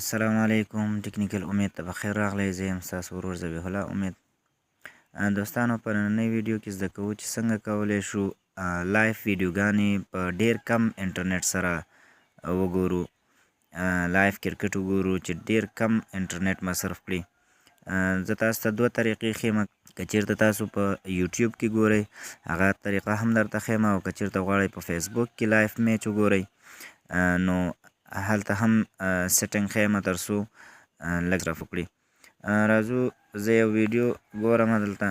السلام علیکم ټکنیکل امید ته بخیر راغلی. زه یم ستاسو ورور ذبیح الله امید. دوستانو په نننۍ ویډیو کې زده کوو چې څنګه کولی شو لایف ویډیوګانې په ډیر کم انټرنیټ سره وګورو. لایف کرکټ وګورو چې ډیر کم انټرنیټ مصرف کړي. زه تاسو ته دوه طریقې ښیم. که چیرته تاسو په یوټیوب کې ګورئ هغه طریقه هم درته ښیم، او که چیرته غواړئ په فیسبوک کې لایف میچ وګورئ نو هلته هم سیټینګ ښیم تر څو لږ مصرف وکړي. راځو زه یو ویډیو ګورم دلته.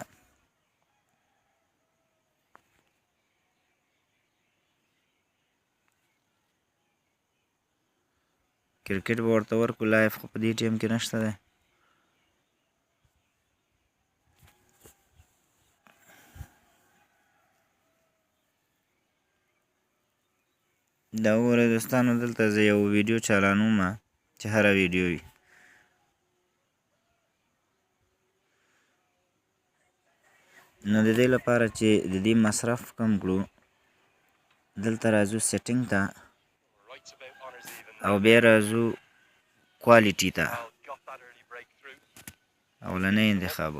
کرکټ به ورته ورکړو لایف، خو په دې ټیم کې نشته دی. دا وګورئ دوستانو، دلته زه یو ویډیو چالانوم چې هره ویډیو وي. نو د دې لپاره چې د دې مصرف کم کړو دلته راځو سیټینګ ته او بیا راځو کوالټي ته. اولنی انتخاب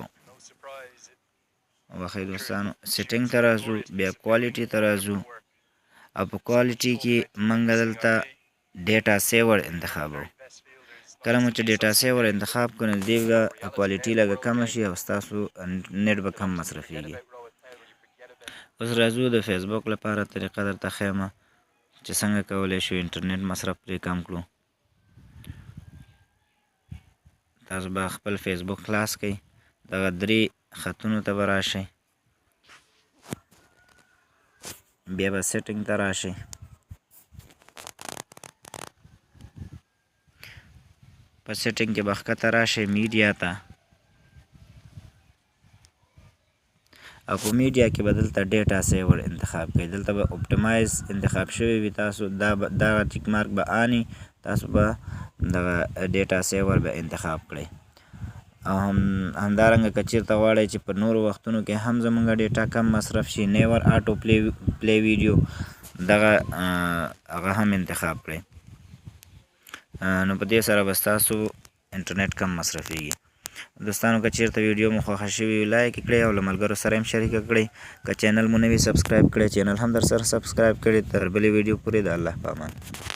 وخی دوستانو، سیټینګ ته راځو، بیا کوالټي ته راځو، او په کوالټي کې منګه دلته ډیټا سیور انتخابو. کله مو چې ډیټا سیور انتخاب کړو نو دې به کوالټي لږه کمه شي او ستاسو نیټ به کم مصرفیږي. اوس راځو د فیسبوک لپاره طریقه درته ښیم چې څنګه کولی شو انټرنیټ مصرف پرې کم کړو. تاسو به خپل فیسبوک خلاص کړئ، دغه درې خطونو ته به راشئ، بیا به سیټینګ ته راشئ. په سیټینګ کې به ښکته راشئ میډیا ته، او په میډیا کې به دلته ډیټا سیور انتخاب کړئ. دلته به اپټیمایز انتخاب شوی وي، تاسو دغه ټیک مارک به آنی، تاسو به دغه ډیټا سیور به انتخاب کړئ. او همدارنګه که چیرته غواړئ چې په نورو وختونو کې هم زموږ ډیټا کم مصرف شي، نیور آټو پلی ویډیو دغه هغه هم انتخاب کړئ. نو په دې سره به ستاسو انټرنیټ کم مصرفیږي. دوستانو که چیرته ویډیو مو خوښه شوي وي لایک کړئ او له ملګرو سره هم شریکه کړئ. که چینل مو نه وي سبسکرایب کړئ، چینل هم در سره سبسکرایب کړئ. تر بلې ویډیو پورې د الله په امان.